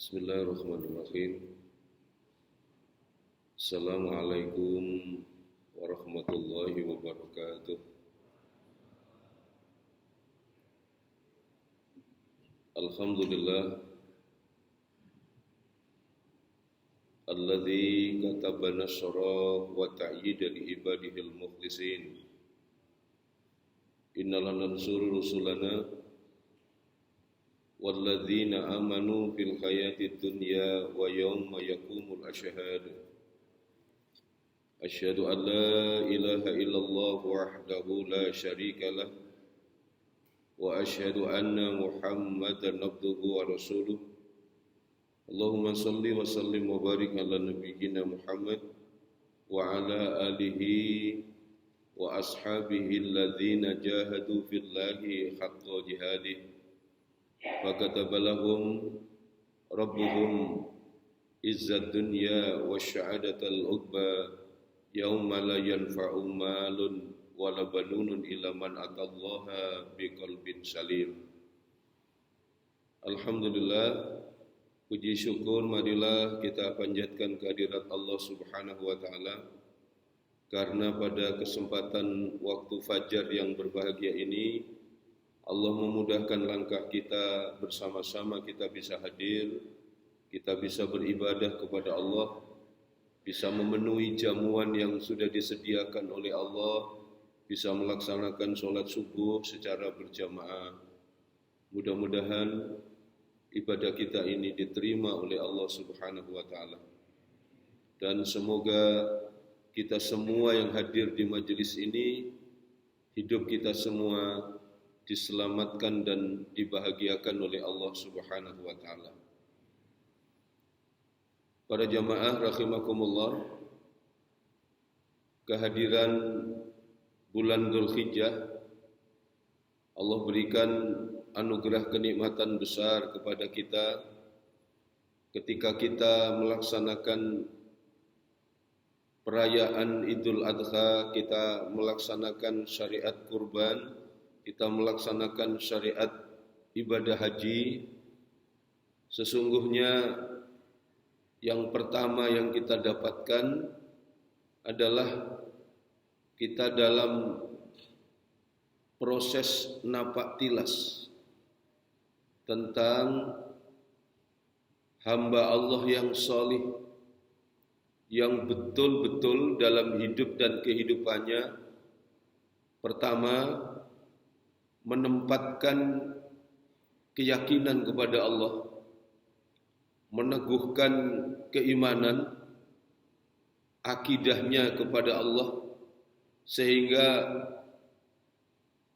Bismillahirrahmanirrahim. Assalamualaikum warahmatullahi wabarakatuh. Alhamdulillah alladzi kataba nasra wa ta'yida li ibadihil mukhlisin. Innal lansuru rusulana walladzina amanu fil hayatid dunya wa yawma yaqumul ashhad. Asyhadu an la ilaha illallah wahdahu la syarika lah wa asyhadu anna Muhammadan abduhu wa rasuluh. Allahumma salli wa sallim wa barik ala nabiyyina Muhammad wa ala alihi wa ashabihi alladzina jahadu fillahi haqqa jihadih. Fakataba lahum rabbuhum izzad dunya wa sya'adatal uqba yauma la yanfa'u malun wala banunun illa man atallaha biqalbin salim. Alhamdulillah, puji syukur marilah kita panjatkan kehadirat Allah Subhanahu wa taala karena pada kesempatan waktu fajar yang berbahagia ini Allah memudahkan langkah kita, bersama-sama kita bisa hadir, kita bisa beribadah kepada Allah, bisa memenuhi jamuan yang sudah disediakan oleh Allah, bisa melaksanakan sholat subuh secara berjamaah. Mudah-mudahan ibadah kita ini diterima oleh Allah Subhanahu wa taala. Dan semoga kita semua yang hadir di majelis ini, hidup kita semua diselamatkan dan dibahagiakan oleh Allah Subhanahu wa taala. Para jamaah rahimakumullah, kehadiran bulan Dzulhijjah Allah berikan anugerah kenikmatan besar kepada kita ketika kita melaksanakan perayaan Idul Adha, kita melaksanakan syariat kurban, kita melaksanakan syariat ibadah haji. Sesungguhnya yang pertama yang kita dapatkan adalah kita dalam proses napak tilas tentang hamba Allah yang salih, yang betul-betul dalam hidup dan kehidupannya pertama menempatkan keyakinan kepada Allah, meneguhkan keimanan, akidahnya kepada Allah, sehingga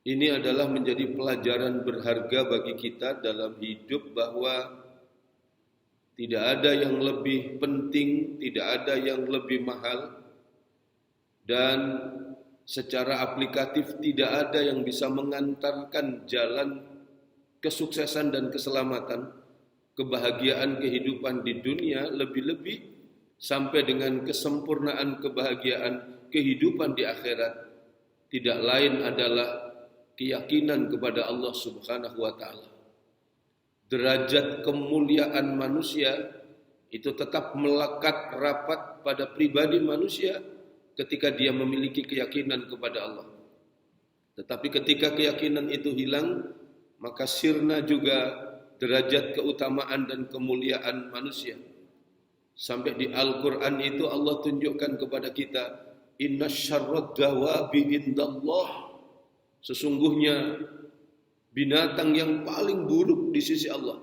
ini adalah menjadi pelajaran berharga bagi kita dalam hidup bahwa tidak ada yang lebih penting, tidak ada yang lebih mahal, dan secara aplikatif tidak ada yang bisa mengantarkan jalan kesuksesan dan keselamatan, kebahagiaan kehidupan di dunia, lebih-lebih sampai dengan kesempurnaan kebahagiaan kehidupan di akhirat. Tidak lain adalah keyakinan kepada Allah Subhanahu wa taala. Derajat kemuliaan manusia itu tetap melekat rapat pada pribadi manusia ketika dia memiliki keyakinan kepada Allah. Tetapi ketika keyakinan itu hilang, maka sirna juga derajat keutamaan dan kemuliaan manusia. Sampai di Al-Quran itu Allah tunjukkan kepada kita, inna syarrad dawabi indallah. Sesungguhnya binatang yang paling buruk di sisi Allah.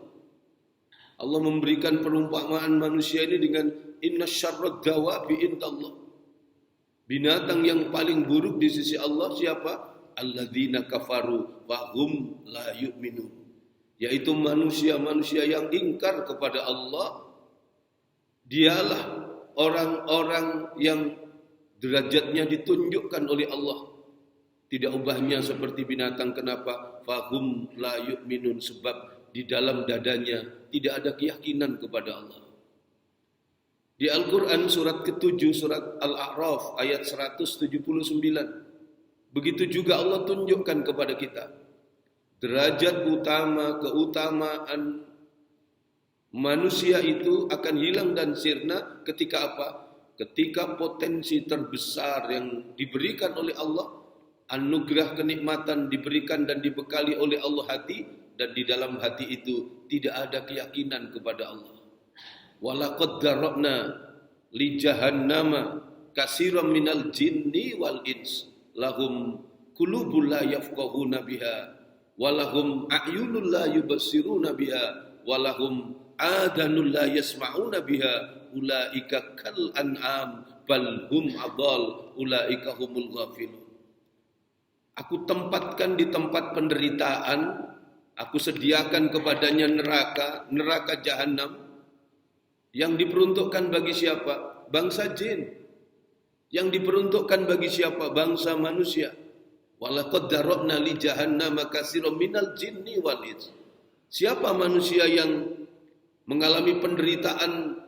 Allah memberikan perumpamaan manusia ini dengan inna syarrad dawabi indallah. Binatang yang paling buruk di sisi Allah siapa? Alladzina kafaru fahum la yu'minun. Yaitu manusia-manusia yang ingkar kepada Allah. Dialah orang-orang yang derajatnya ditunjukkan oleh Allah. Tidak ubahnya seperti binatang. Kenapa? Fahum la yu'minun. Sebab di dalam dadanya tidak ada keyakinan kepada Allah. Di Al-Quran surat ke-7, surat Al-A'raf ayat 179. Begitu juga Allah tunjukkan kepada kita derajat utama, keutamaan Manusia itu akan hilang dan sirna ketika apa? Ketika potensi terbesar yang diberikan oleh Allah, anugerah kenikmatan diberikan dan dibekali oleh Allah hati, dan di dalam hati itu tidak ada keyakinan kepada Allah. Walaqad darabna li jahannama katsiran minal jinni wal ins lahum qulubun la yafqahuna biha walahum a'yunun la yubsiruna biha walahum adanun la yasma'una biha ulaika kal an'am bal hum adall ulaika humul ghafilun. Aku tempatkan di tempat penderitaan, aku sediakan kepadanya neraka jahanam yang diperuntukkan bagi siapa? Bangsa jin. Yang diperuntukkan bagi siapa? Bangsa manusia. Walaqad darabna li jahannama katsiran minal jinni wal ins. Siapa manusia yang mengalami penderitaan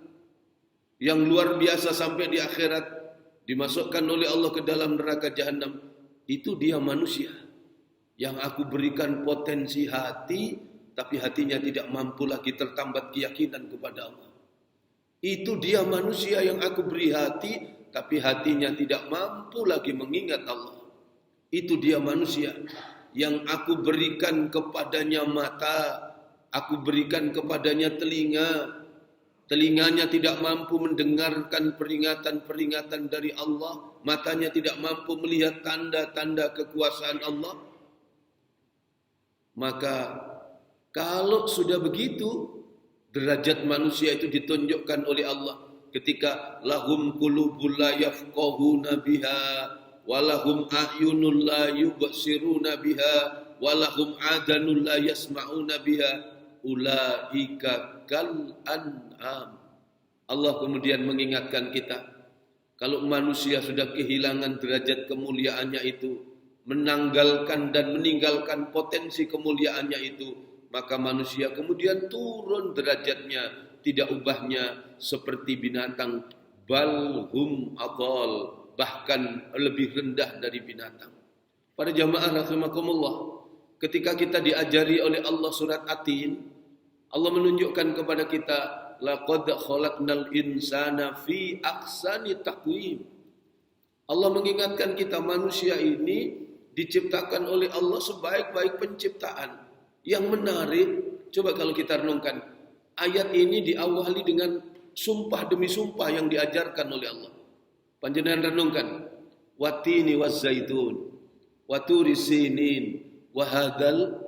yang luar biasa sampai di akhirat, dimasukkan oleh Allah ke dalam neraka jahanam? Itu dia manusia yang aku berikan potensi hati, tapi hatinya tidak mampu lagi tertambat keyakinan kepada Allah. Itu dia manusia yang aku beri hati, tapi hatinya tidak mampu lagi mengingat Allah. Itu dia manusia yang aku berikan kepadanya mata, aku berikan kepadanya telinga, telinganya tidak mampu mendengarkan peringatan-peringatan dari Allah, matanya tidak mampu melihat tanda-tanda kekuasaan Allah. Maka kalau sudah begitu, derajat manusia itu ditunjukkan oleh Allah ketika lahum qulubul la yafqahuna biha walahum a'yunul la yubsiruna biha walahum adanul la yasma'una biha ulaika kal an'am. Allah kemudian mengingatkan kita, kalau manusia sudah kehilangan derajat kemuliaannya itu, menanggalkan dan meninggalkan potensi kemuliaannya itu, maka manusia kemudian turun derajatnya, tidak ubahnya seperti binatang, balhum adall, bahkan lebih rendah dari binatang. Para jamaah rahimakumullah, ketika kita diajari oleh Allah surat Atin, Allah menunjukkan kepada kita, laqad khalaqnal insana fi ahsani taqwim. Allah mengingatkan kita, manusia ini diciptakan oleh Allah sebaik-baik penciptaan. Yang menarik, coba kalau kita renungkan, ayat ini diawali dengan sumpah demi sumpah yang diajarkan oleh Allah. Panjenengan renungkan, watini wazzaitun, waturi sinin, wahadal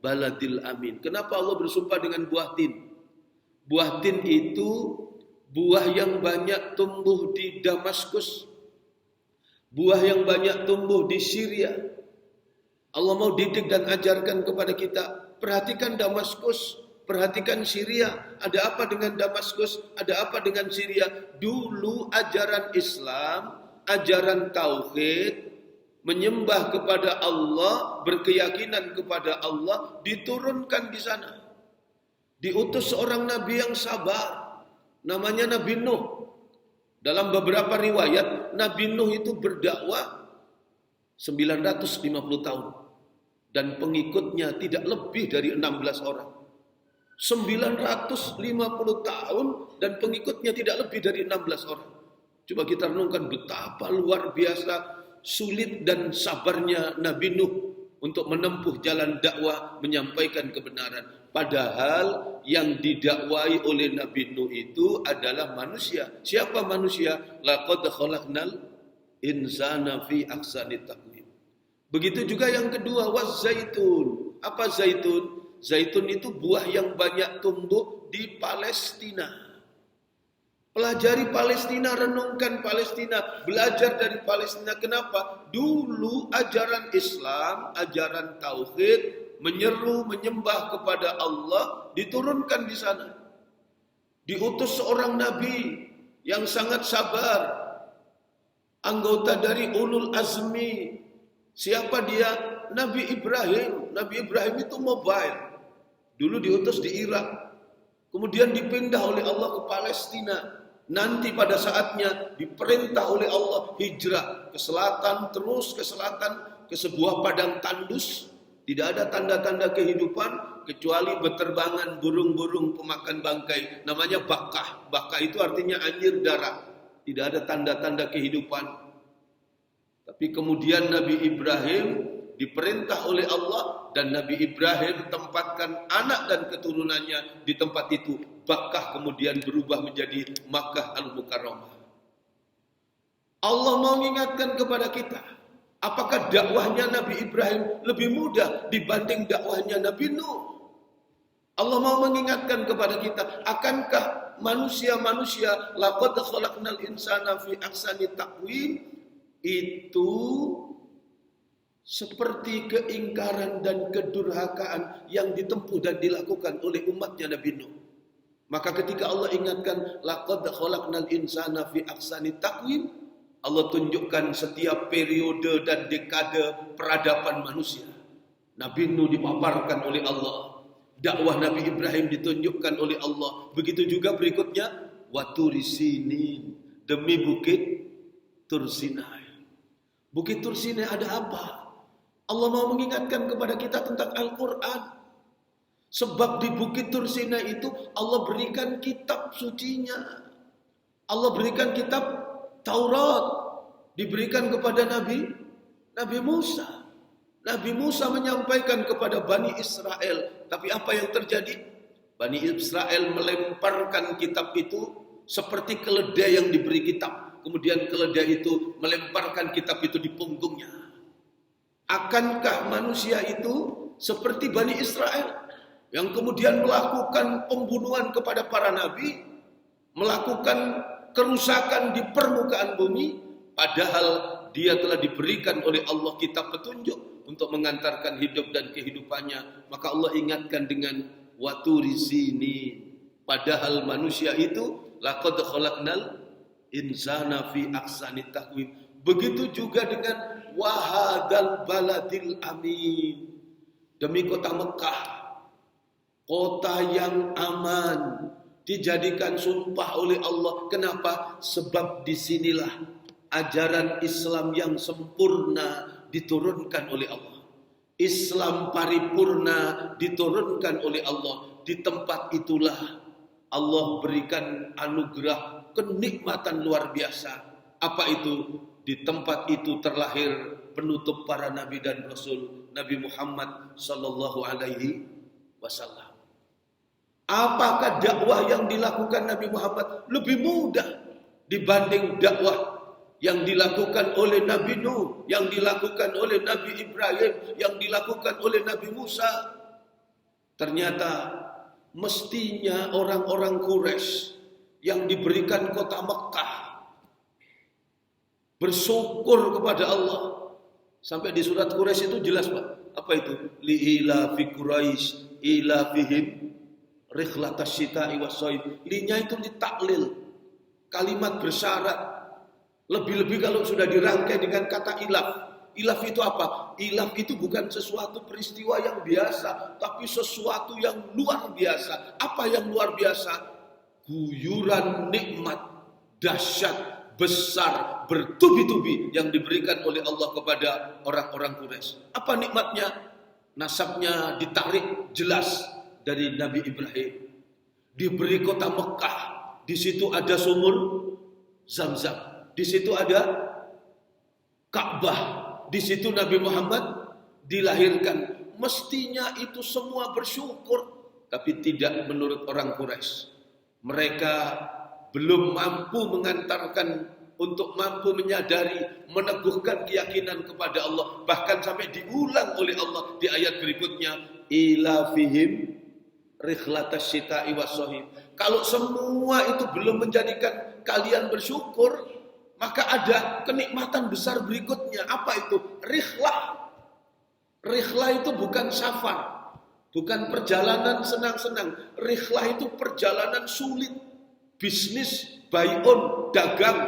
baladil amin. Kenapa Allah bersumpah dengan buah tin? Buah tin itu buah yang banyak tumbuh di Damaskus, buah yang banyak tumbuh di Syria. Allah mau didik dan ajarkan kepada kita, perhatikan Damaskus, perhatikan Syria. Ada apa dengan Damaskus? Ada apa dengan Syria? Dulu ajaran Islam, ajaran tauhid, menyembah kepada Allah, berkeyakinan kepada Allah, diturunkan di sana. Diutus seorang nabi yang sabar, namanya Nabi Nuh. Dalam beberapa riwayat, Nabi Nuh itu berdakwah 950 tahun. Dan pengikutnya tidak lebih dari 16 orang. 950 tahun dan pengikutnya tidak lebih dari 16 orang. Coba kita renungkan betapa luar biasa sulit dan sabarnya Nabi Nuh untuk menempuh jalan dakwah, menyampaikan kebenaran. Padahal yang didakwai oleh Nabi Nuh itu adalah manusia. Siapa manusia? Laqad khalaqnal insana fi ahsani taqwim. Begitu juga yang kedua, wazzaitun. Apa zaitun? Zaitun itu buah yang banyak tumbuh di Palestina. Pelajari Palestina, renungkan Palestina, belajar dari Palestina. Kenapa? Dulu ajaran Islam, ajaran tauhid, menyeru, menyembah kepada Allah, diturunkan di sana. Diutus seorang nabi yang sangat sabar, anggota dari ulul azmi. Siapa dia? Nabi Ibrahim. Nabi Ibrahim itu mobile. Dulu diutus di Irak. Kemudian dipindah oleh Allah ke Palestina. Nanti pada saatnya diperintah oleh Allah hijrah ke selatan, terus ke selatan, ke sebuah padang tandus. Tidak ada tanda-tanda kehidupan kecuali berterbangan burung-burung pemakan bangkai. Namanya bakah. Bakah itu artinya anjir darah. Tidak ada tanda-tanda kehidupan. Tapi kemudian Nabi Ibrahim diperintah oleh Allah dan Nabi Ibrahim tempatkan anak dan keturunannya di tempat itu. Bakah kemudian berubah menjadi Makkah Al-Mukarramah. Allah mau mengingatkan kepada kita, apakah dakwahnya Nabi Ibrahim lebih mudah dibanding dakwahnya Nabi Nuh? Allah mau mengingatkan kepada kita, akankah manusia-manusia laqad khalaqnal insana fi ahsani taqwim itu seperti keingkaran dan kedurhakaan yang ditempuh dan dilakukan oleh umatnya Nabi Nuh. Maka ketika Allah ingatkan laqad khalaqnal insana fi ahsani taqwim, Allah tunjukkan setiap periode dan dekade peradaban manusia. Nabi Nuh dipaparkan oleh Allah. Dakwah Nabi Ibrahim ditunjukkan oleh Allah. Begitu juga berikutnya, Waturi Sinin, demi bukit Tur Sinai. Bukit Tur Sinai ada apa? Allah mau mengingatkan kepada kita tentang Al-Quran. Sebab di bukit Tur Sinai itu Allah berikan kitab sucinya. Allah berikan kitab Taurat diberikan kepada Nabi Musa. Nabi Musa menyampaikan kepada Bani Israel. Tapi apa yang terjadi? Bani Israel melemparkan kitab itu seperti keledai yang diberi kitab. Kemudian keledai itu melemparkan kitab itu di punggungnya. Akankah manusia itu seperti Bani Israel yang kemudian melakukan pembunuhan kepada para nabi, melakukan kerusakan di permukaan bumi, padahal dia telah diberikan oleh Allah kitab petunjuk untuk mengantarkan hidup dan kehidupannya. Maka Allah ingatkan dengan Waturi Sinin, padahal manusia itu laqad khalaqnal insana fi ahsani taqwim. Begitu juga dengan wahadal baladil amin, demi kota Mekah, kota yang aman, dijadikan sumpah oleh Allah. Kenapa? Sebab disinilah ajaran Islam yang sempurna diturunkan oleh Allah. Islam paripurna diturunkan oleh Allah. Di tempat itulah Allah berikan anugerah kenikmatan luar biasa. Apa itu? Di tempat itu terlahir penutup para nabi dan rasul, Nabi Muhammad sallallahu alaihi wasallam. Apakah dakwah yang dilakukan Nabi Muhammad lebih mudah dibanding dakwah yang dilakukan oleh Nabi Nuh, yang dilakukan oleh Nabi Ibrahim, yang dilakukan oleh Nabi Musa? Ternyata mestinya orang-orang Quraisy yang diberikan kota Mekah bersyukur kepada Allah. Sampai di surat Quraisy itu jelas, Pak. Apa itu? Li ila fi Quraisy ila fihim Rikhlatas syita'i wassaif. Linya itu ditaklil, kalimat bersyarat. Lebih-lebih kalau sudah dirangkai dengan kata ilaf. Ilaf itu apa? Ilaf itu bukan sesuatu peristiwa yang biasa, tapi sesuatu yang luar biasa. Apa yang luar biasa? Guyuran nikmat dahsyat, besar, bertubi-tubi yang diberikan oleh Allah kepada orang-orang Quraisy. Apa nikmatnya? Nasabnya ditarik jelas dari Nabi Ibrahim. Diberi kota Mekah. Di situ ada sumur Zam-Zam. Di situ ada Ka'bah. Di situ Nabi Muhammad dilahirkan. Mestinya itu semua bersyukur. Tapi tidak menurut orang Quraisy. Mereka belum mampu mengantarkan, untuk mampu menyadari, meneguhkan keyakinan kepada Allah. Bahkan sampai diulang oleh Allah di ayat berikutnya. Ila fihim Rikhlatas syita'i wassaif. Kalau semua itu belum menjadikan kalian bersyukur, maka ada kenikmatan besar berikutnya. Apa itu? Rikhlah. Rikhlah itu bukan safar, bukan perjalanan senang-senang. Rikhlah itu perjalanan sulit, bisnis, bai'un, dagang,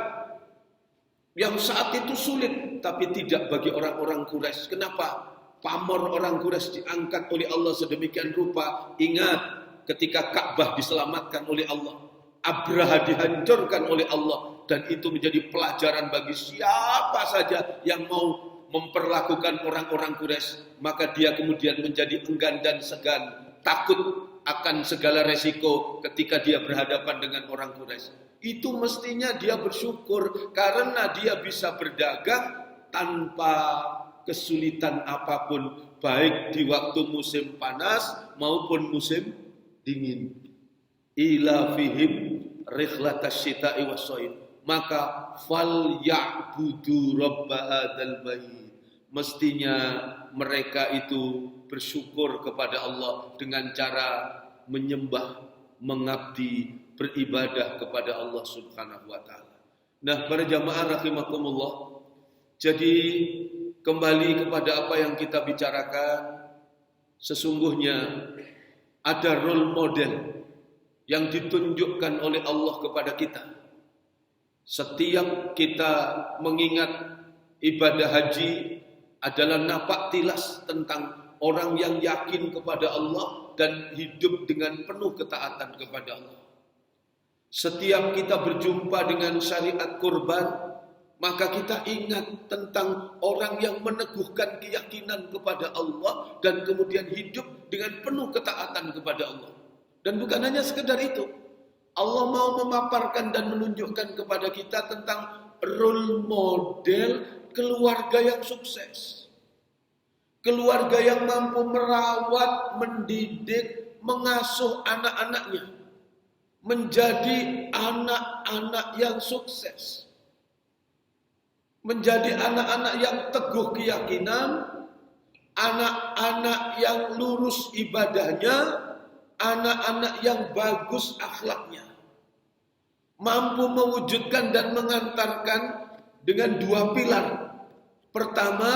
yang saat itu sulit, tapi tidak bagi orang-orang Quraisy. Kenapa? Pamor orang Quraisy diangkat oleh Allah sedemikian rupa. Ingat ketika Ka'bah diselamatkan oleh Allah, Abraha dihancurkan oleh Allah, dan itu menjadi pelajaran bagi siapa saja yang mau memperlakukan orang-orang Quraisy, maka dia kemudian menjadi enggan dan segan, takut akan segala resiko ketika dia berhadapan dengan orang Quraisy. Itu mestinya dia bersyukur karena dia bisa berdagang tanpa kesulitan apapun, baik di waktu musim panas maupun musim dingin. Ila fihim rihlatas syita'i was-shaib. Maka fal ya'budu rabb hadzal bait. Mestinya mereka itu bersyukur kepada Allah dengan cara menyembah, mengabdi, beribadah kepada Allah Subhanahu wa taala. Nah, para jamaah rahimakumullah, jadi kembali kepada apa yang kita bicarakan, sesungguhnya ada role model yang ditunjukkan oleh Allah kepada kita. Setiap kita mengingat ibadah haji adalah napak tilas tentang orang yang yakin kepada Allah dan hidup dengan penuh ketaatan kepada Allah. Setiap kita berjumpa dengan syariat kurban, maka kita ingat tentang orang yang meneguhkan keyakinan kepada Allah dan kemudian hidup dengan penuh ketaatan kepada Allah. Dan bukan hanya sekedar itu, Allah mau memaparkan dan menunjukkan kepada kita tentang role model keluarga yang sukses. Keluarga yang mampu merawat, mendidik, mengasuh anak-anaknya menjadi anak-anak yang sukses. Menjadi anak-anak yang teguh keyakinan, anak-anak yang lurus ibadahnya, anak-anak yang bagus akhlaknya. Mampu mewujudkan dan mengantarkan dengan dua pilar. Pertama,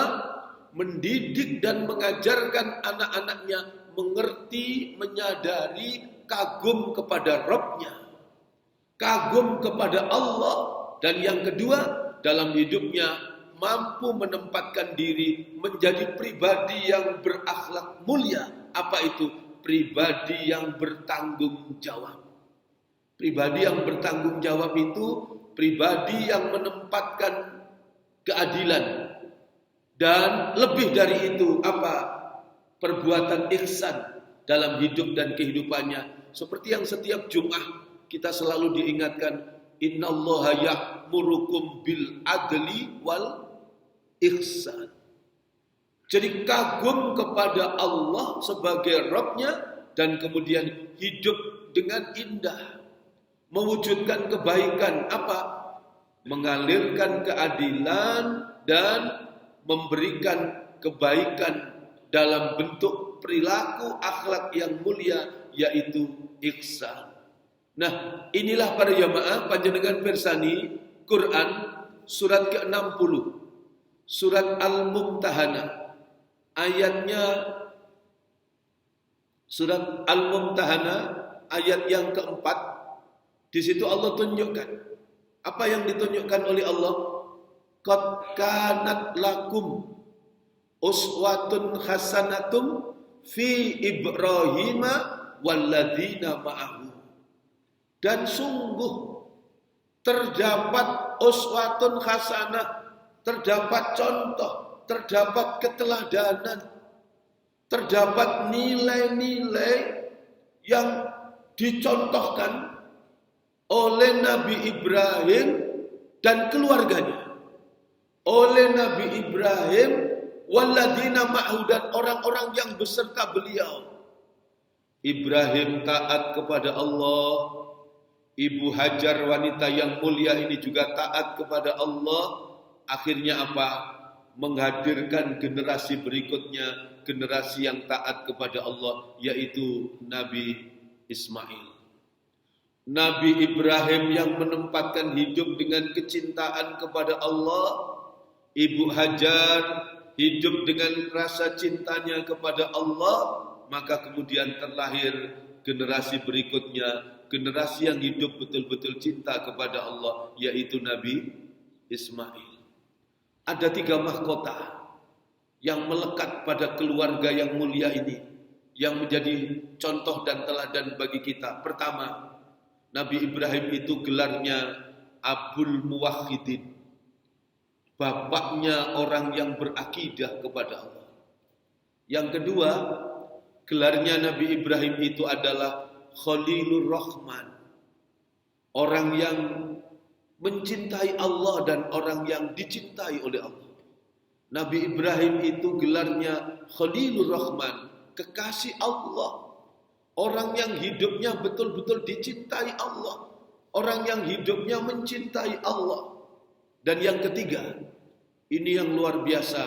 mendidik dan mengajarkan anak-anaknya mengerti, menyadari, kagum kepada Rabb-nya, kagum kepada Allah. Dan yang kedua, dalam hidupnya mampu menempatkan diri menjadi pribadi yang berakhlak mulia. Apa itu? Pribadi yang bertanggung jawab. Pribadi yang bertanggung jawab itu pribadi yang menempatkan keadilan. Dan lebih dari itu apa? Perbuatan ihsan dalam hidup dan kehidupannya. Seperti yang setiap Jumat kita selalu diingatkan, innallaha ya'murukum bil adli wal ihsan. Jadi kagum kepada Allah sebagai Rabb-nya dan kemudian hidup dengan indah. Mewujudkan kebaikan apa? Mengalirkan keadilan dan memberikan kebaikan dalam bentuk perilaku akhlak yang mulia, yaitu ihsan. Nah, inilah para jamaah panjenengan pirsani Quran surat ke-60, surat Al-Mumtahanah. Ayatnya surat Al-Mumtahanah ayat yang keempat. Di situ Allah tunjukkan apa yang ditunjukkan oleh Allah. Qad kanat lakum uswatun hasanatum fi Ibrahim walladzina ma'ahu. Dan sungguh terdapat uswatun hasanah, terdapat contoh, terdapat keteladanan, terdapat nilai-nilai yang dicontohkan oleh Nabi Ibrahim dan keluarganya. Oleh Nabi Ibrahim walladzina ma'ahu, dan orang-orang yang beserta beliau. Ibrahim taat kepada Allah. Ibu Hajar wanita yang mulia ini juga taat kepada Allah. Akhirnya apa? Menghadirkan generasi berikutnya, generasi yang taat kepada Allah, yaitu Nabi Ismail. Nabi Ibrahim yang menempatkan hidup dengan kecintaan kepada Allah. Ibu Hajar hidup dengan rasa cintanya kepada Allah. Maka kemudian terlahir generasi berikutnya, generasi yang hidup betul-betul cinta kepada Allah, yaitu Nabi Ismail. Ada 3 mahkota yang melekat pada keluarga yang mulia ini, yang menjadi contoh dan teladan bagi kita. Pertama, Nabi Ibrahim itu gelarnya Abul Muwahhidin. bapaknya orang yang berakidah kepada Allah. Yang kedua, gelarnya Nabi Ibrahim itu adalah Khalilur Rahman, orang yang mencintai Allah dan orang yang dicintai oleh Allah. Nabi Ibrahim itu gelarnya Khalilur Rahman, kekasih Allah, orang yang hidupnya betul-betul dicintai Allah, orang yang hidupnya mencintai Allah. Dan yang ketiga, ini yang luar biasa,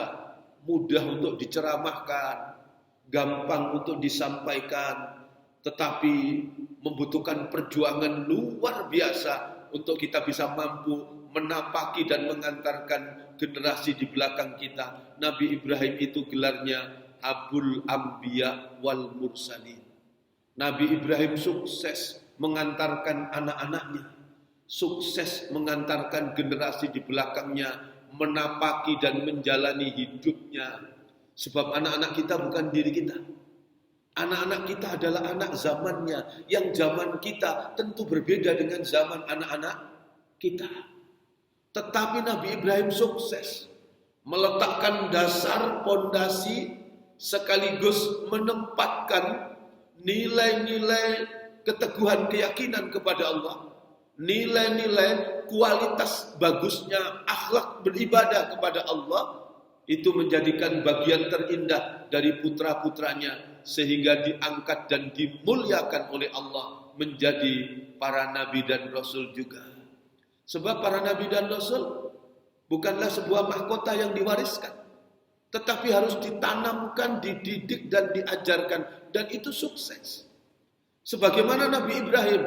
mudah untuk diceramahkan, gampang untuk disampaikan, tetapi membutuhkan perjuangan luar biasa untuk kita bisa mampu menapaki dan mengantarkan generasi di belakang kita. Nabi Ibrahim itu gelarnya Abul Anbiya wal Mursalin. Nabi Ibrahim sukses mengantarkan anak-anaknya, sukses mengantarkan generasi di belakangnya, menapaki dan menjalani hidupnya. Sebab anak-anak kita bukan diri kita. Anak-anak kita adalah anak zamannya. Yang zaman kita tentu berbeda dengan zaman anak-anak kita. Tetapi Nabi Ibrahim sukses meletakkan dasar pondasi sekaligus menempatkan nilai-nilai keteguhan keyakinan kepada Allah, nilai-nilai kualitas bagusnya akhlak beribadah kepada Allah, itu menjadikan bagian terindah dari putra-putranya, sehingga diangkat dan dimuliakan oleh Allah menjadi para nabi dan rasul juga. Sebab para nabi dan rasul bukanlah sebuah mahkota yang diwariskan, tetapi harus ditanamkan, dididik dan diajarkan, dan itu sukses. Sebagaimana Nabi Ibrahim,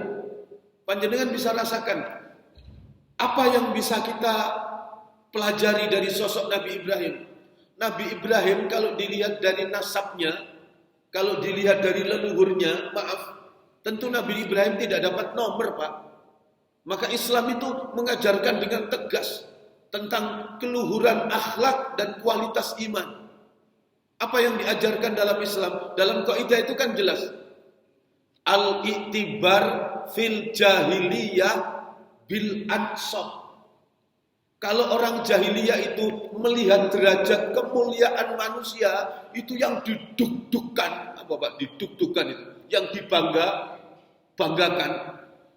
panjenengan bisa rasakan apa yang bisa kita pelajari dari sosok Nabi Ibrahim. Nabi Ibrahim kalau dilihat dari nasabnya, kalau dilihat dari leluhurnya, tentu Nabi Ibrahim tidak dapat nomor, Pak. Maka Islam itu mengajarkan dengan tegas tentang keluhuran akhlak dan kualitas iman. Apa yang diajarkan dalam Islam? Dalam kaidah itu kan jelas. Al-i'tibar fil jahiliyah bil ansab. Kalau orang jahiliyah itu melihat derajat kemuliaan manusia, itu yang diduk-dukan, apa Pak? Diduk-dukan itu, yang dibanggakan,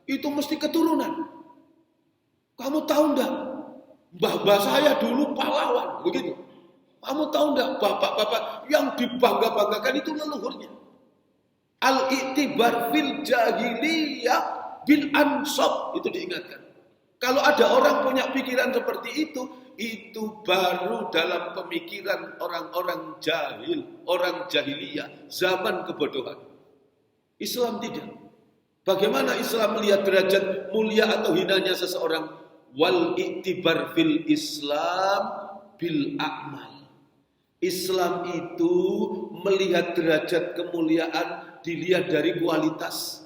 itu mesti keturunan. Kamu tahu enggak? Mbah saya dulu pahlawan, begitu. Kamu tahu enggak? Bapak-bapak yang dibangga-banggakan itu leluhurnya. Al-i'tibar fil jahiliyah bil ansab, itu diingatkan. Kalau ada orang punya pikiran seperti itu baru dalam pemikiran orang-orang jahil, orang jahiliyah, zaman kebodohan. Islam tidak. Bagaimana Islam melihat derajat mulia atau hinanya seseorang? Wal i'tibar fil Islam bil a'mal. Islam itu melihat derajat kemuliaan dilihat dari kualitas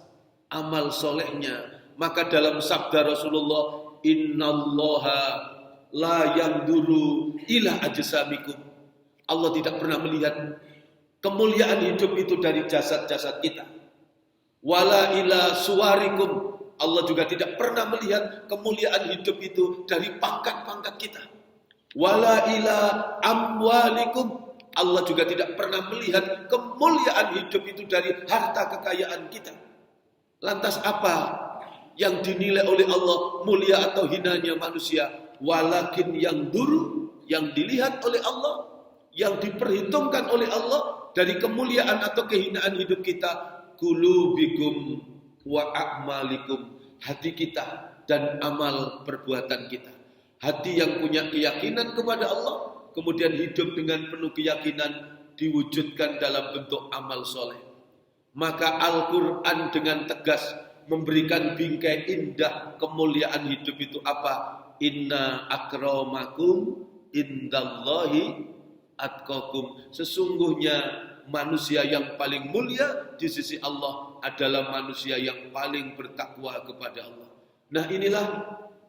amal solehnya. Maka dalam sabda Rasulullah, innallaha la yanduru ila ajsamikum. Allah tidak pernah melihat kemuliaan hidup itu dari jasad-jasad kita. Wala ila suwarikum. Allah juga tidak pernah melihat kemuliaan hidup itu dari pangkat-pangkat kita. Wala ila amwalikum. Allah juga tidak pernah melihat kemuliaan hidup itu dari harta kekayaan kita. Lantas apa yang dinilai oleh Allah mulia atau hinanya manusia? Walakin yang dulu, yang dilihat oleh Allah, yang diperhitungkan oleh Allah dari kemuliaan atau kehinaan hidup kita, qulubikum wa a'malikum, hati kita dan amal perbuatan kita. Hati yang punya keyakinan kepada Allah, kemudian hidup dengan penuh keyakinan, diwujudkan dalam bentuk amal soleh. Maka Al-Quran dengan tegas memberikan bingkai indah kemuliaan hidup itu apa? Inna akramakum indallahi atqakum. Sesungguhnya manusia yang paling mulia di sisi Allah adalah manusia yang paling bertakwa kepada Allah. Nah, inilah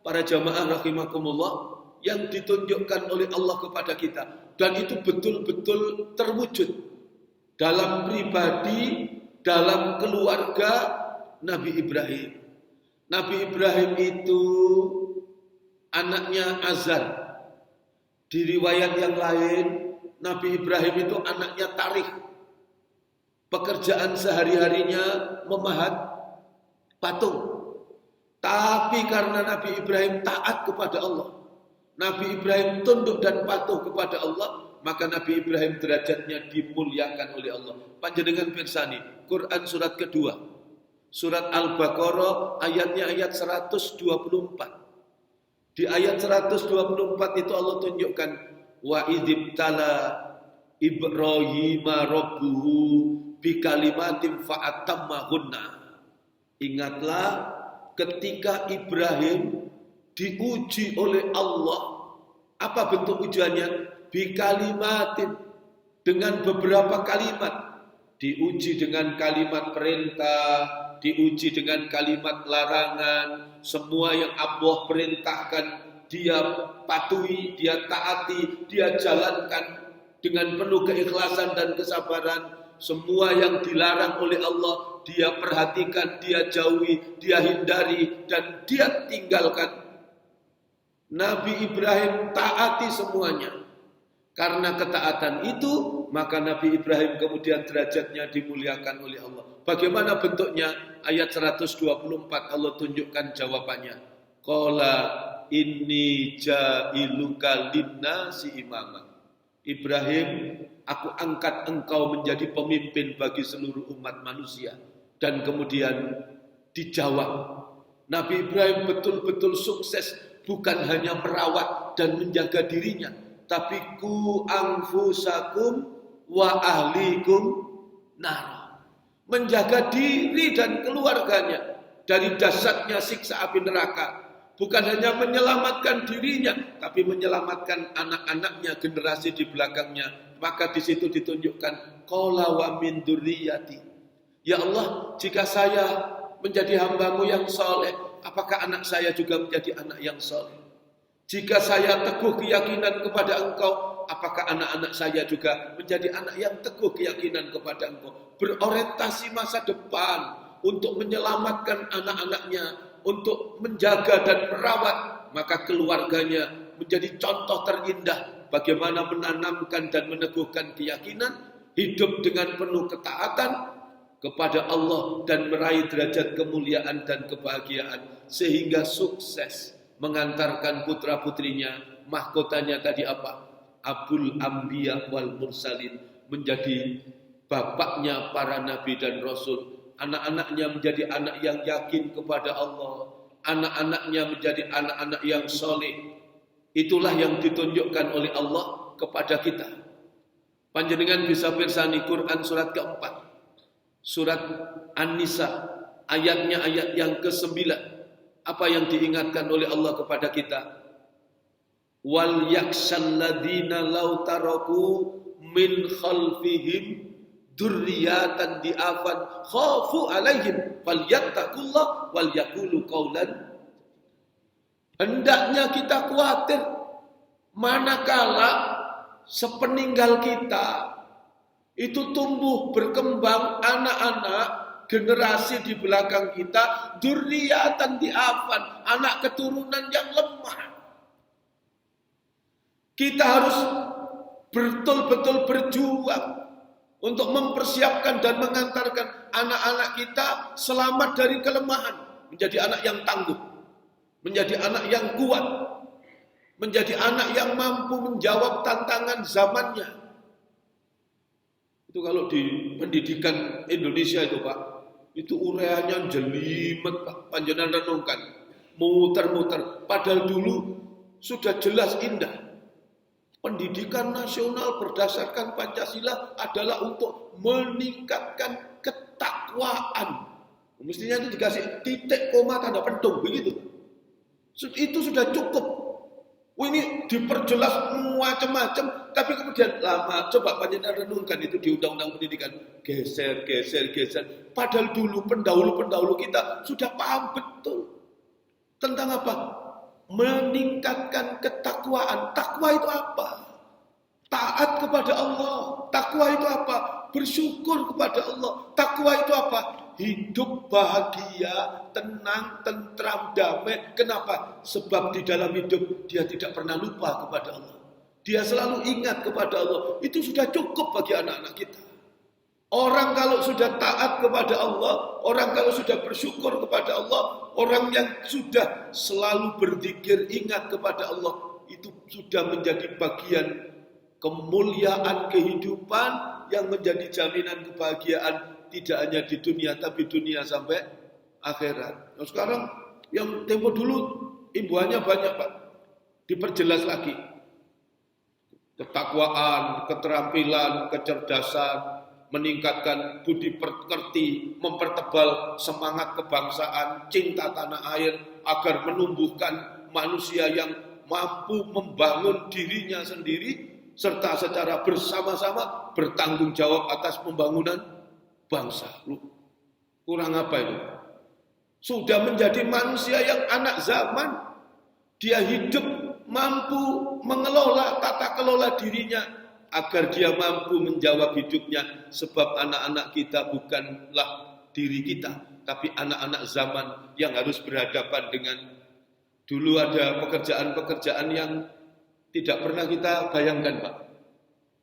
para jamaah rahimakumullah yang ditunjukkan oleh Allah kepada kita, dan itu betul-betul terwujud dalam pribadi, dalam keluarga Nabi Ibrahim. Nabi Ibrahim itu anaknya Azar. Di riwayat yang lain, Nabi Ibrahim itu anaknya Tarikh. Pekerjaan sehari-harinya memahat patung. Tapi karena Nabi Ibrahim taat kepada Allah, Nabi Ibrahim tunduk dan patuh kepada Allah, maka Nabi Ibrahim derajatnya dimuliakan oleh Allah. Panjenengan pirsani, Quran surat kedua, surat Al-Baqarah ayatnya ayat 124. Di ayat 124 itu Allah tunjukkan wa idzibtala Ibrahima rabbuhu bikalimatin fa'atammahunna. Ingatlah ketika Ibrahim diuji oleh Allah. Apa bentuk ujiannya? Bikalimatin, dengan beberapa kalimat. Diuji dengan kalimat perintah, diuji dengan kalimat larangan. Semua yang Allah perintahkan dia patuhi, dia taati, dia jalankan dengan penuh keikhlasan dan kesabaran. Semua yang dilarang oleh Allah dia perhatikan, dia jauhi, dia hindari, dan dia tinggalkan. Nabi Ibrahim taati semuanya. Karena ketaatan itu, maka Nabi Ibrahim kemudian derajatnya dimuliakan oleh Allah. Bagaimana bentuknya? Ayat 124 Allah tunjukkan jawabannya. Qala inni ja'iluka linnasi imama. Ibrahim, aku angkat engkau menjadi pemimpin bagi seluruh umat manusia. Dan kemudian dijawab. Nabi Ibrahim betul-betul sukses, bukan hanya merawat dan menjaga dirinya, tapi ku anfusakum wa ahlikum nar. Menjaga diri dan keluarganya dari dahsyatnya siksa api neraka. Bukan hanya menyelamatkan dirinya, tapi menyelamatkan anak-anaknya, generasi di belakangnya. Maka di situ ditunjukkan qala wa min dzurriyyati. Ya Allah, jika saya menjadi hamba-Mu yang soleh, apakah anak saya juga menjadi anak yang soleh? Jika saya teguh keyakinan kepada Engkau, apakah anak-anak saya juga menjadi anak yang teguh keyakinan kepada Engkau? Berorientasi masa depan untuk menyelamatkan anak-anaknya, untuk menjaga dan merawat, maka keluarganya menjadi contoh terindah bagaimana menanamkan dan meneguhkan keyakinan, hidup dengan penuh ketaatan kepada Allah dan meraih derajat kemuliaan dan kebahagiaan sehingga sukses mengantarkan putra-putrinya, mahkotanya tadi apa? Abul Anbiya wal Mursalin, menjadi bapaknya para nabi dan rasul. Anak-anaknya menjadi anak yang yakin kepada Allah. Anak-anaknya menjadi anak-anak yang soleh. Itulah yang ditunjukkan oleh Allah kepada kita. Panjenengan bisa pirsani Quran surat keempat, surat An-Nisa, ayatnya ayat yang ke-9. Apa yang diingatkan oleh Allah kepada kita? Wal yakshal ladina law taraku min khalfihim dzurriyyatan di'afan khafu alaihim falyattaqullah wal yaqulu qaulan. Hendaknya kita khawatir manakala sepeninggal kita itu tumbuh berkembang anak-anak generasi di belakang kita, dzurriyyatan di'afan, anak keturunan yang lemah. Kita harus betul-betul berjuang untuk mempersiapkan dan mengantarkan anak-anak kita selamat dari kelemahan, menjadi anak yang tangguh, menjadi anak yang kuat, menjadi anak yang mampu menjawab tantangan zamannya. Itu kalau di pendidikan Indonesia itu Pak, itu ureanya jelimet Pak, panjenengan renungkan, muter-muter. Padahal dulu sudah jelas indah. Pendidikan nasional berdasarkan Pancasila adalah untuk meningkatkan ketakwaan. Mestinya itu dikasih titik, koma, tanda pentung, begitu. Itu sudah cukup. Ini diperjelas macam-macam, tapi kemudian lama. Coba panjenengan renungkan itu di Undang-Undang Pendidikan. Geser. Padahal dulu pendahulu-pendahulu kita sudah paham betul. Tentang apa? Meningkatkan ketakwaan. Takwa itu apa? Taat kepada Allah. Takwa itu apa? Bersyukur kepada Allah. Takwa itu apa? Hidup bahagia, tenang, tentram, damai. Kenapa? Sebab di dalam hidup dia tidak pernah lupa kepada Allah. dia selalu ingat kepada Allah. Itu sudah cukup bagi anak-anak kita. Orang kalau sudah taat kepada Allah, orang kalau sudah bersyukur kepada Allah, orang yang sudah selalu berzikir ingat kepada Allah, itu sudah menjadi bagian kemuliaan kehidupan yang menjadi jaminan kebahagiaan tidak hanya di dunia tapi dunia sampai akhirat. Nah, sekarang yang tempo dulu imbuhannya banyak, Pak. Diperjelas lagi. Ketakwaan, keterampilan, kecerdasan, meningkatkan budi pekerti, mempertebal semangat kebangsaan, cinta tanah air, agar menumbuhkan manusia yang mampu membangun dirinya sendiri, serta secara bersama-sama bertanggung jawab atas pembangunan bangsa. Kurang apa itu? Sudah menjadi manusia yang anak zaman. Dia hidup mampu mengelola tata kelola dirinya, agar dia mampu menjawab hidupnya. Sebab anak-anak kita bukanlah diri kita, tapi anak-anak zaman yang harus berhadapan dengan, dulu ada pekerjaan-pekerjaan yang tidak pernah kita bayangkan, Pak.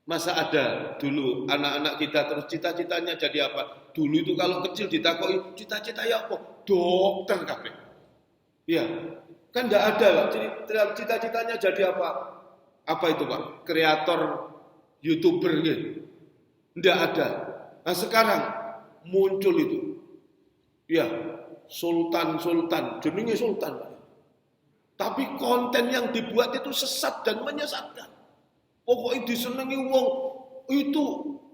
Masa ada dulu anak-anak kita terus cita-citanya jadi apa? Dulu itu kalau kecil ditakoi cita-cita ya apa? Dokter kabeh. Iya, kan enggak ada, Pak. Cita-citanya jadi apa? Apa itu, Pak? Kreator YouTuber gitu. Enggak ada. Nah, sekarang muncul itu. Ya, sultan, jenenge sultan, Pak. Tapi konten yang dibuat itu sesat dan menyesatkan. Pokoknya disenangi wong itu,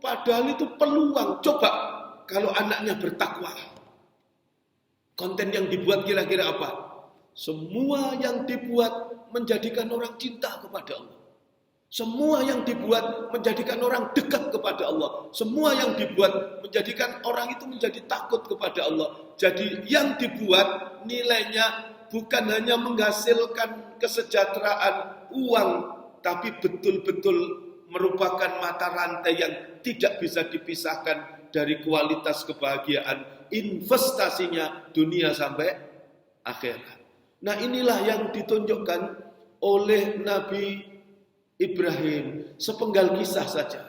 padahal itu peluang. Coba kalau anaknya bertakwa. Konten yang dibuat kira-kira apa? Semua yang dibuat menjadikan orang cinta kepada Allah. Semua yang dibuat menjadikan orang dekat kepada Allah. Semua yang dibuat menjadikan orang itu menjadi takut kepada Allah. Jadi yang dibuat nilainya bukan hanya menghasilkan kesejahteraan uang, tapi betul-betul merupakan mata rantai yang tidak bisa dipisahkan dari kualitas kebahagiaan, investasinya dunia sampai akhirat. Nah, inilah yang ditunjukkan oleh Nabi Ibrahim, sepenggal kisah saja.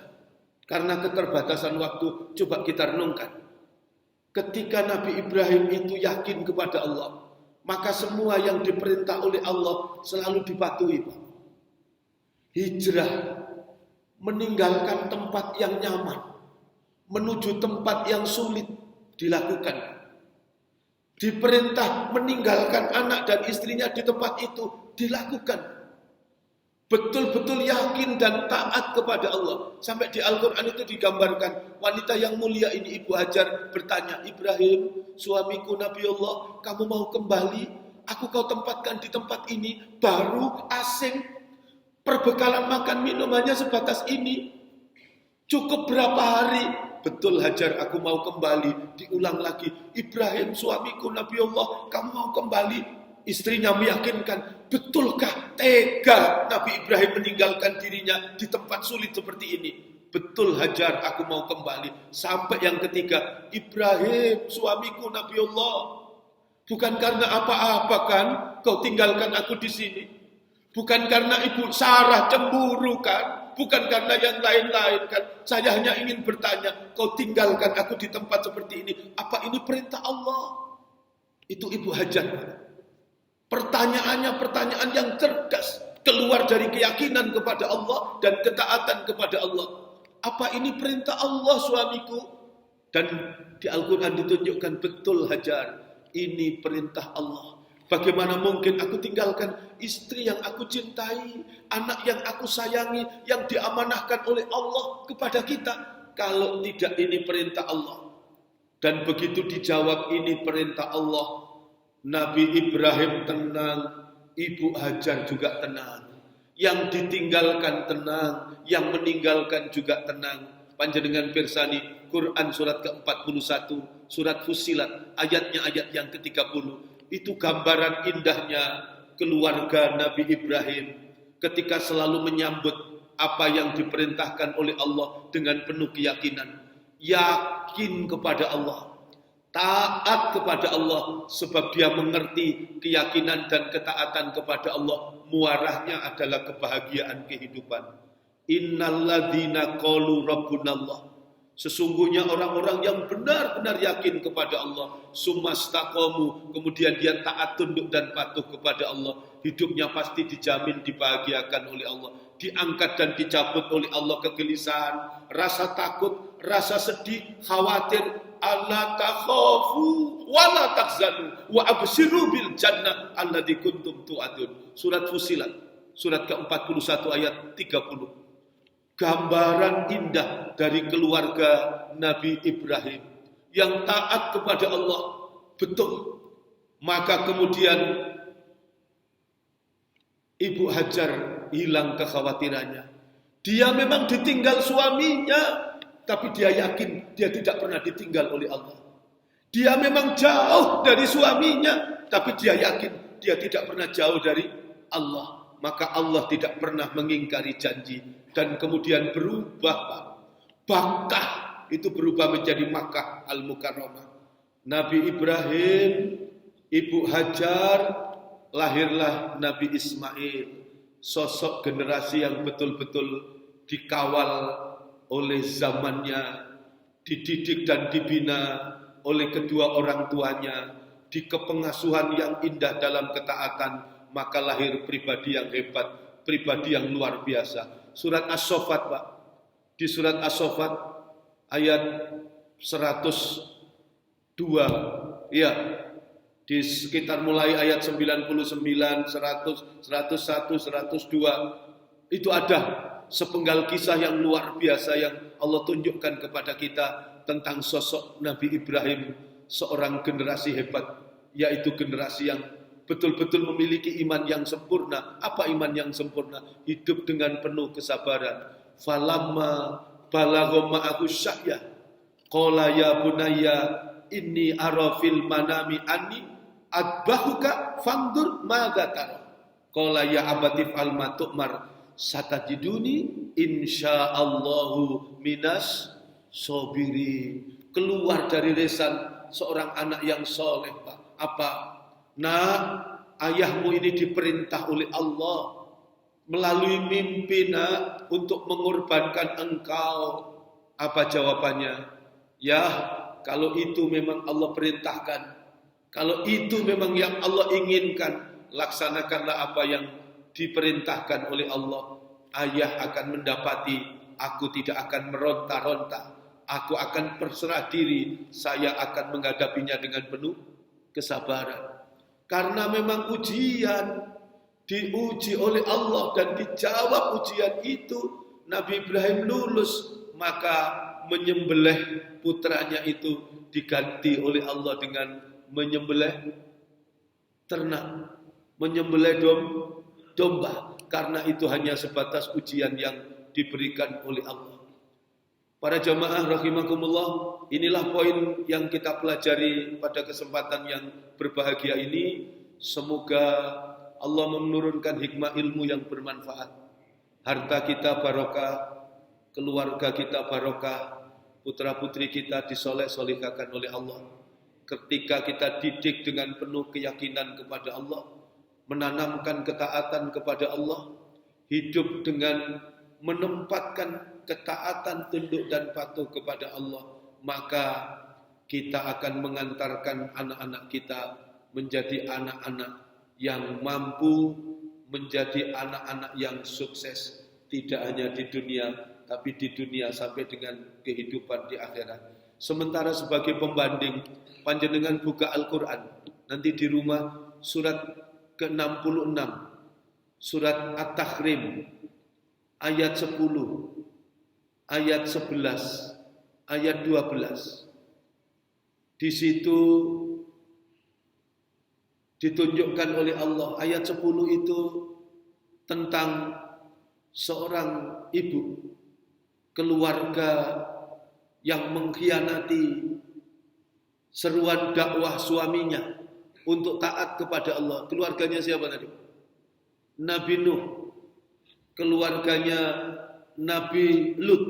Karena keterbatasan waktu, coba kita renungkan. Ketika Nabi Ibrahim itu yakin kepada Allah, maka semua yang diperintah oleh Allah selalu dipatuhi, Pak. Hijrah, meninggalkan tempat yang nyaman, menuju tempat yang sulit dilakukan. Diperintah meninggalkan anak dan istrinya di tempat itu dilakukan. Betul-betul yakin dan taat kepada Allah. Sampai di Al-Quran itu digambarkan wanita yang mulia ini, Ibu Hajar, bertanya, Ibrahim, suamiku Nabi Allah, kamu mau kembali? Aku kau tempatkan di tempat ini, baru, asing, perbekalan makan minum hanya sebatas ini. Cukup berapa hari? Betul Hajar, aku mau kembali. Diulang lagi, Ibrahim, suamiku Nabi Allah, kamu mau kembali? Istrinya meyakinkan, betulkah tega Nabi Ibrahim meninggalkan dirinya di tempat sulit seperti ini? Betul Hajar, aku mau kembali. Sampai yang ketiga, Ibrahim, suamiku Nabi Allah, bukan karena apa-apa kan kau tinggalkan aku di sini? Bukan karena Ibu Sarah cemburu kan? Bukan karena yang lain-lain kan? Saya hanya ingin bertanya, kau tinggalkan aku di tempat seperti ini, apa ini perintah Allah? Itu Ibu Hajar. Pertanyaannya pertanyaan yang cerdas, keluar dari keyakinan kepada Allah dan ketaatan kepada Allah. Apa ini perintah Allah, suamiku? Dan di Al-Quran ditunjukkan, betul Hajar, ini perintah Allah. Bagaimana mungkin aku tinggalkan istri yang aku cintai, anak yang aku sayangi, yang diamanahkan oleh Allah kepada kita, kalau tidak ini perintah Allah. Dan begitu dijawab ini perintah Allah, Nabi Ibrahim tenang, Ibu Hajar juga tenang. Yang ditinggalkan tenang, yang meninggalkan juga tenang. Panjenengan pirsani Quran surat ke-41, surat Fussilat, ayatnya ayat yang ke-30. Itu gambaran indahnya keluarga Nabi Ibrahim ketika selalu menyambut apa yang diperintahkan oleh Allah dengan penuh keyakinan. Yakin kepada Allah. taat kepada Allah sebab dia mengerti keyakinan dan ketaatan kepada Allah muaranya adalah kebahagiaan kehidupan. Innalladzina qalu rabbunallah. Sesungguhnya orang-orang yang benar-benar yakin kepada Allah, sumastaqamu, kemudian dia taat tunduk dan patuh kepada Allah, hidupnya pasti dijamin dibahagiakan oleh Allah, diangkat dan dicabut oleh Allah kegelisahan, rasa takut, rasa sedih, khawatir, alla takhafu wa la tahzanu wa abshiru bil jannah allati kuntum tu'adun. Surat Fussilat, surat ke-41 ayat 30. Gambaran indah dari keluarga Nabi Ibrahim yang taat kepada Allah betul. Maka kemudian Ibu Hajar hilang kekhawatirannya. Dia memang ditinggal suaminya, tapi dia yakin dia tidak pernah ditinggal oleh Allah. Dia memang jauh dari suaminya, tapi dia yakin dia tidak pernah jauh dari Allah. Maka Allah tidak pernah mengingkari janji. Dan kemudian berubah, Pak. Makkah itu berubah menjadi Makkah Al-Mukarramah. Nabi Ibrahim, Ibu Hajar, lahirlah Nabi Ismail. Sosok generasi yang betul-betul dikawal oleh zamannya, dididik dan dibina oleh kedua orang tuanya, di kepengasuhan yang indah dalam ketaatan, maka lahir pribadi yang hebat, pribadi yang luar biasa. Surat As-Saffat, Pak. Di surat As-Saffat ayat 102. Ya. Di sekitar mulai ayat 99, 100, 101, 102. Itu ada sepenggal kisah yang luar biasa yang Allah tunjukkan kepada kita tentang sosok Nabi Ibrahim, seorang generasi hebat, yaitu generasi yang betul-betul memiliki iman yang sempurna. Apa iman yang sempurna? Hidup dengan penuh kesabaran. Falamma balagha ma'ahu sya'ya qala ya bunayya inni ara fil manami anni adbahuka fandur madza tara. Qala ya abati fa'al ma tu'mar satajiduni insyaallahu minas sabiri. Keluar dari lisan seorang anak yang soleh, Pak. Apa? Nah, ayahmu ini diperintah oleh Allah melalui mimpi, nak, untuk mengorbankan engkau. Apa jawabannya? Ya, kalau itu memang Allah perintahkan, kalau itu memang yang Allah inginkan, laksanakanlah apa yang diperintahkan oleh Allah. Ayah akan mendapati, aku tidak akan meronta-ronta, aku akan berserah diri, saya akan menghadapinya dengan penuh kesabaran. Karena memang ujian, diuji oleh Allah dan dijawab ujian itu, Nabi Ibrahim lulus, maka menyembelih putranya itu diganti oleh Allah dengan menyembelih ternak, menyembelih domba. Karena itu hanya sebatas ujian yang diberikan oleh Allah. Para jamaah rahimakumullah, inilah poin yang kita pelajari pada kesempatan yang berbahagia ini. Semoga Allah menurunkan hikmah ilmu yang bermanfaat. Harta kita barokah, keluarga kita barokah, putra-putri kita disoleh-solehkan oleh Allah. Ketika kita didik dengan penuh keyakinan kepada Allah, menanamkan ketaatan kepada Allah, hidup dengan menempatkan ketaatan, tunduk dan patuh kepada Allah, maka kita akan mengantarkan anak-anak kita menjadi anak-anak yang mampu, menjadi anak-anak yang sukses, tidak hanya di dunia, tapi di dunia sampai dengan kehidupan di akhirat. Sementara sebagai pembanding, panjenengan buka Al-Quran, nanti di rumah surat ke-66, surat At-Tahrim, ayat 10, ayat 11, ayat 12. Di situ ditunjukkan oleh Allah, ayat 10 itu tentang seorang ibu, keluarga yang mengkhianati seruan dakwah suaminya untuk taat kepada Allah. Keluarganya siapa tadi? Nabi Nuh. Keluarganya Nabi Lut.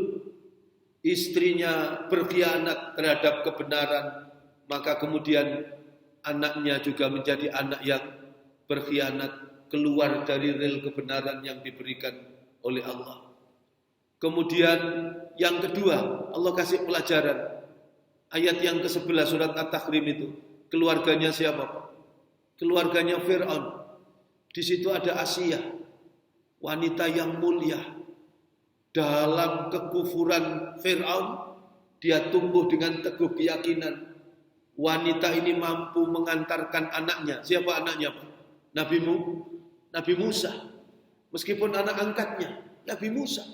Istrinya berkhianat terhadap kebenaran, maka kemudian anaknya juga menjadi anak yang berkhianat, keluar dari rel kebenaran yang diberikan oleh Allah. Kemudian yang kedua, Allah kasih pelajaran. Ayat yang ke-11 surat At-Tahrim itu, keluarganya siapa? Keluarganya Fir'aun. Di situ ada Asia, wanita yang mulia. Dalam kekufuran Fir'aun, dia tumbuh dengan teguh keyakinan. Wanita ini mampu mengantarkan anaknya. Siapa anaknya? Nabi Musa. Meskipun anak angkatnya, Nabi Musa.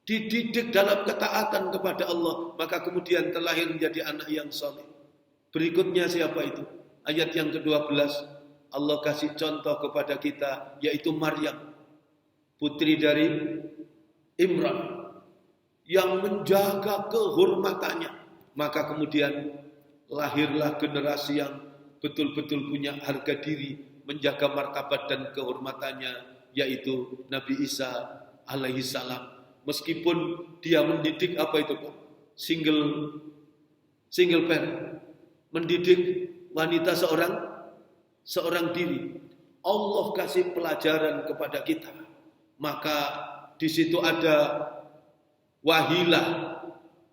Dididik dalam ketaatan kepada Allah, maka kemudian terlahir menjadi anak yang saleh. Berikutnya siapa itu? Ayat yang ke-12, Allah kasih contoh kepada kita, yaitu Maryam, putri dari Imran, yang menjaga kehormatannya. Maka kemudian lahirlah generasi yang betul-betul punya harga diri, menjaga martabat dan kehormatannya, yaitu Nabi Isa alaihi salam. Meskipun dia mendidik apa itu Pak? Single parent. Mendidik wanita seorang diri. Allah kasih pelajaran kepada kita. Maka di situ ada Wahilah,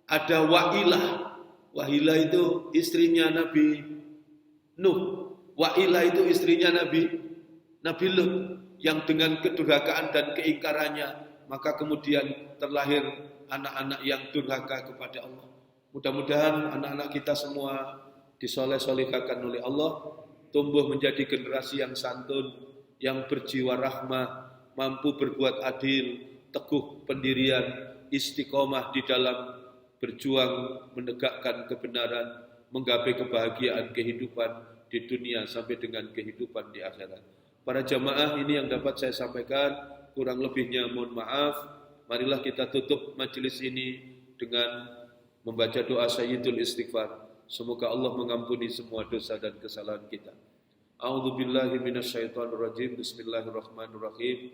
ada Wailah. Wahilah itu istrinya Nabi Nuh. Wailah itu istrinya Nabi Lut, yang dengan kedurhakaan dan keingkarannya maka kemudian terlahir anak-anak yang durhaka kepada Allah. Mudah-mudahan anak-anak kita semua disoleh-solehkan oleh Allah, tumbuh menjadi generasi yang santun, yang berjiwa rahmah, mampu berbuat adil, teguh pendirian, istiqomah di dalam berjuang menegakkan kebenaran, menggapai kebahagiaan kehidupan di dunia sampai dengan kehidupan di akhirat. Para jamaah, ini yang dapat saya sampaikan. Kurang lebihnya mohon maaf. Marilah kita tutup majelis ini dengan membaca doa Sayyidul Istighfar. Semoga Allah mengampuni semua dosa dan kesalahan kita. A'udzubillahi minasyaitonirrajim. Bismillahirrahmanirrahim.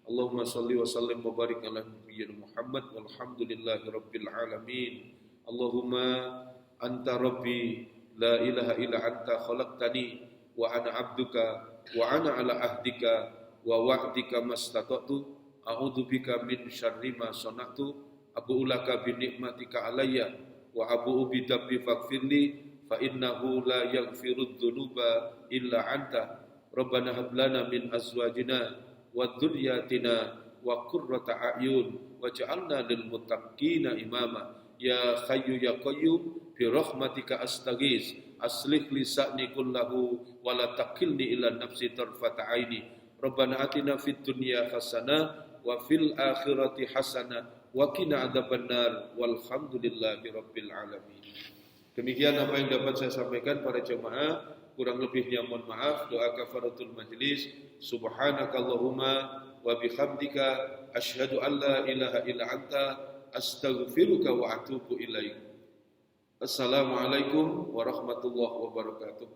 Allahumma salli wa sallim wa barik ala nabiyyina Muhammad walhamdulillahi rabbil alamin. Allahumma anta rabbi la ilaha illa anta khalaqtani wa ana abduka wa ana ala ahdika wa wa'dika mastata'tu a'udzu bika min syarri ma sana'tu abu'u laka bi ni'matika alayya wa abu'u bi dhanbi faghfirli fa innahu la yaghfiru dzunuba illa anta rabbana hab lana min azwajina wa dzurriyyatina wa qurrata a'yun waj'alna lil muttaqina imama ya hayyu ya qayyum bi rahmatika astaghis aslih li sa'ni kullahu wa la taqilni ila nafsi tarfata aini Rabbana atina fid dunya hasanah wa fil akhirati hasanah wa qina adzabannar walhamdulillahi rabbil alamin. Demikian apa yang dapat saya sampaikan para jemaah, kurang lebihnya mohon maaf. Doa kafaratul majlis. Subhanakallahumma wa bihamdika asyhadu an la ilaha illa anta astaghfiruka wa atubu ilaik. Assalamualaikum warahmatullahi wabarakatuh.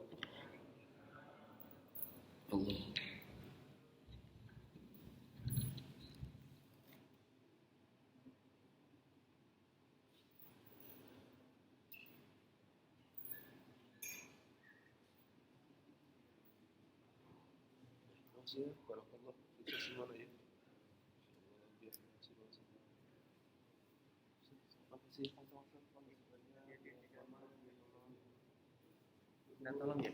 Allah. Barakallah kita semua ya. Tolong ya.